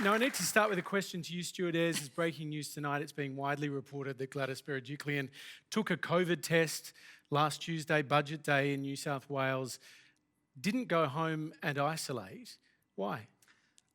Now, I need to start with a question to you, Stuart. Ayres is breaking news tonight. It's being widely reported that Gladys Berijiklian took a COVID test last Tuesday, budget day in New South Wales, didn't go home and isolate. Why?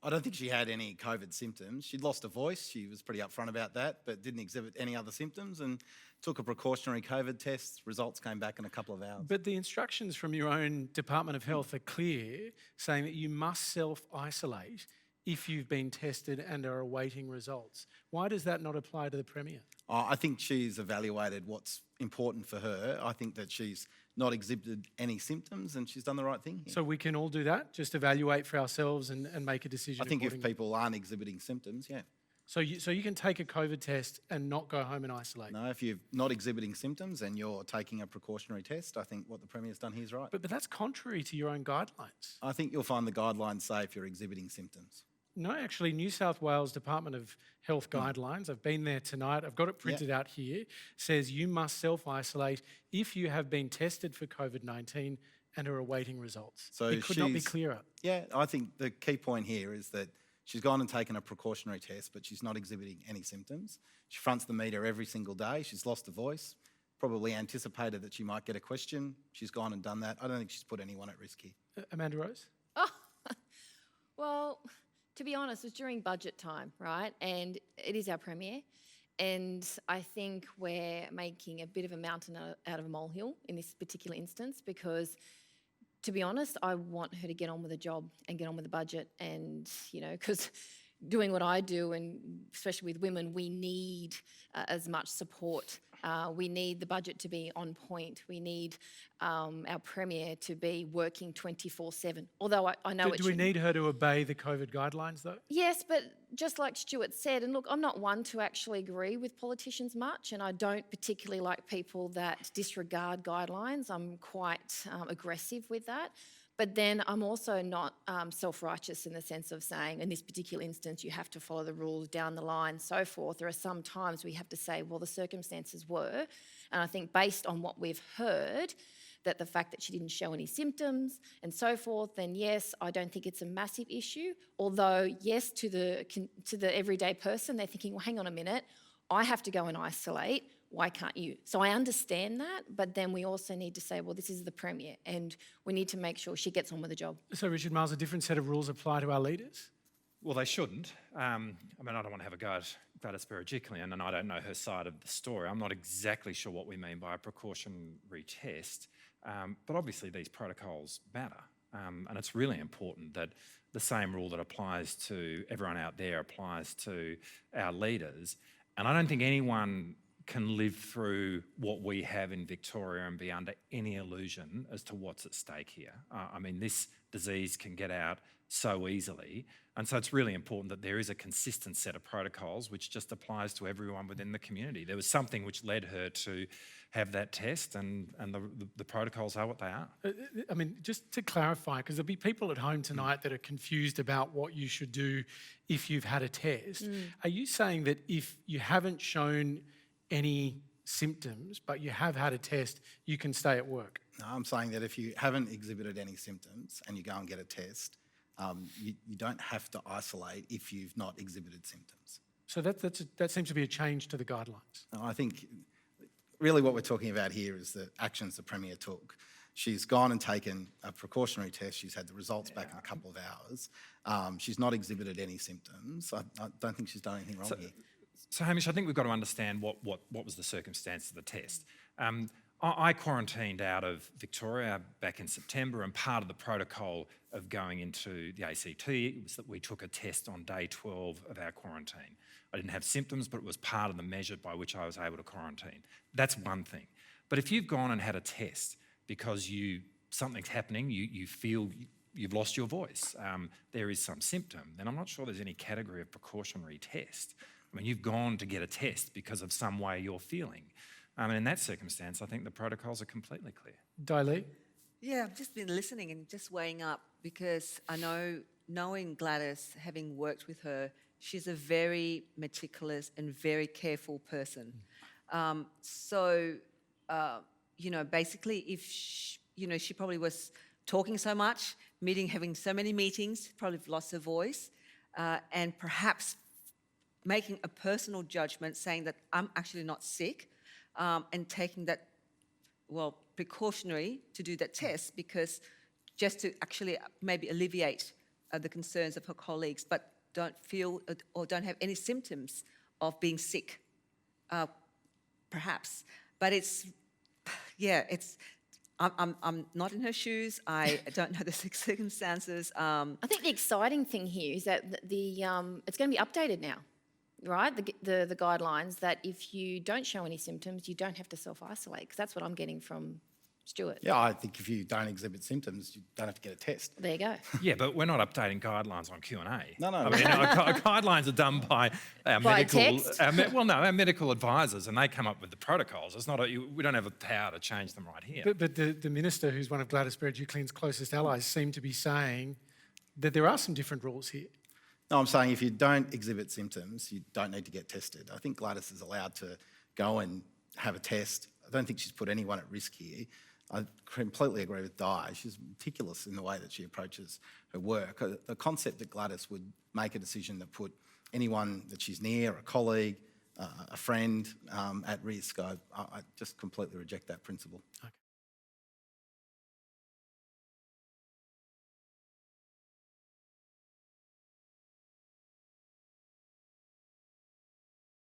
I don't think she had any COVID symptoms. She'd lost her voice. She was pretty upfront about that, but didn't exhibit any other symptoms and took a precautionary COVID test. Results came back in a couple of hours. But the instructions from your own Department of Health are clear, saying that you must self-isolate if you've been tested and are awaiting results. Why does that not apply to the Premier? I think she's evaluated what's important for her. I think that she's not exhibited any symptoms and she's done the right thing here. So we can all do that? Just evaluate for ourselves and make a decision I think if accordingly? people aren't exhibiting symptoms, yeah. So you can take a COVID test and not go home and isolate? No, if you're not exhibiting symptoms and you're taking a precautionary test, I think what the Premier's done here is right. But that's contrary to your own guidelines. I think you'll find the guidelines say if you're exhibiting symptoms. No, actually, New South Wales Department of Health guidelines, I've been there tonight, I've got it printed out here, says you must self-isolate if you have been tested for COVID-19 and are awaiting results. So it could not be clearer. Yeah, I think the key point here is that she's gone and taken a precautionary test, but she's not exhibiting any symptoms. She fronts the media every single day. She's lost her voice, probably anticipated that she might get a question. She's gone and done that. I don't think she's put anyone at risk here. Amanda Rose? Oh, well, to be honest, it was during budget time, right? And it is our Premier. And I think we're making a bit of a mountain out of a molehill in this particular instance because, to be honest, I want her to get on with the job and get on with the budget and, because doing what I do, and especially with women, we need as much support. We need the budget to be on point. We need our Premier to be working 24/7. Although I know Do we need her to obey the COVID guidelines, though? Yes, but just like Stuart said, and look, I'm not one to actually agree with politicians much, and I don't particularly like people that disregard guidelines. I'm quite aggressive with that. But then I'm also not self-righteous in the sense of saying, in this particular instance, you have to follow the rules down the line, so forth. There are some times we have to say, well, the circumstances were, and I think based on what we've heard, that the fact that she didn't show any symptoms and so forth, then yes, I don't think it's a massive issue. Although, yes, to the everyday person, they're thinking, well, hang on a minute, I have to go and isolate. Why can't you? So I understand that, but then we also need to say, well, this is the Premier and we need to make sure she gets on with the job. So, Richard Marles, a different set of rules apply to our leaders? Well, they shouldn't. I mean, I don't want to have a go at Gladys Berijiklian, and I don't know her side of the story. I'm not exactly sure what we mean by a precautionary test, but obviously these protocols matter. And it's really important that the same rule that applies to everyone out there applies to our leaders. And I don't think anyone can live through what we have in Victoria and be under any illusion as to what's at stake here. I mean, this disease can get out so easily, and so it's really important that there is a consistent set of protocols which just applies to everyone within the community. There was something which led her to have that test, and the protocols are what they are. I mean, just to clarify, because there'll be people at home tonight that are confused about what you should do if you've had a test. Are you saying that if you haven't shown any symptoms, but you have had a test, you can stay at work? No, I'm saying that if you haven't exhibited any symptoms and you go and get a test, you don't have to isolate if you've not exhibited symptoms. So that seems to be a change to the guidelines. No, I think really what we're talking about here is the actions the Premier took. She's gone and taken a precautionary test. She's had the results back in a couple of hours. She's not exhibited any symptoms. I don't think she's done anything wrong here. So, Hamish, I think we've got to understand what was the circumstance of the test. I quarantined out of Victoria back in September, and part of the protocol of going into the ACT was that we took a test on day 12 of our quarantine. I didn't have symptoms, but it was part of the measure by which I was able to quarantine. That's one thing. But if you've gone and had a test because something's happening, you feel you've lost your voice, there is some symptom, then I'm not sure there's any category of precautionary test. I mean, you've gone to get a test because of some way you're feeling. And in that circumstance, I think the protocols are completely clear. Daily? Yeah, I've just been listening and just weighing up because I know, knowing Gladys, having worked with her, she's a very meticulous and very careful person. Basically, if she probably was talking so much, having so many meetings, probably lost her voice. and perhaps making a personal judgment saying that I'm actually not sick, and taking that, well, precautionary to do that test because just to actually maybe alleviate the concerns of her colleagues, but don't feel or don't have any symptoms of being sick, perhaps. But it's, yeah, it's, I'm not in her shoes. I don't know the circumstances. I think the exciting thing here is that it's going to be updated now, right? The guidelines that if you don't show any symptoms, you don't have to self-isolate, because that's what I'm getting from Stuart. Yeah, I think if you don't exhibit symptoms, you don't have to get a test. There you go. Yeah, but we're not updating guidelines on Q&A. No. I mean, our guidelines are done by our text? our medical advisors, and they come up with the protocols. It's not we don't have the power to change them right here. But the minister, who's one of Gladys Berijiklian's closest allies, seemed to be saying that there are some different rules here. No, I'm saying if you don't exhibit symptoms, you don't need to get tested. I think Gladys is allowed to go and have a test. I don't think she's put anyone at risk here. I completely agree with Di. She's meticulous in the way that she approaches her work. The concept that Gladys would make a decision that put anyone that she's near, a colleague, a friend, at risk, I just completely reject that principle. Okay.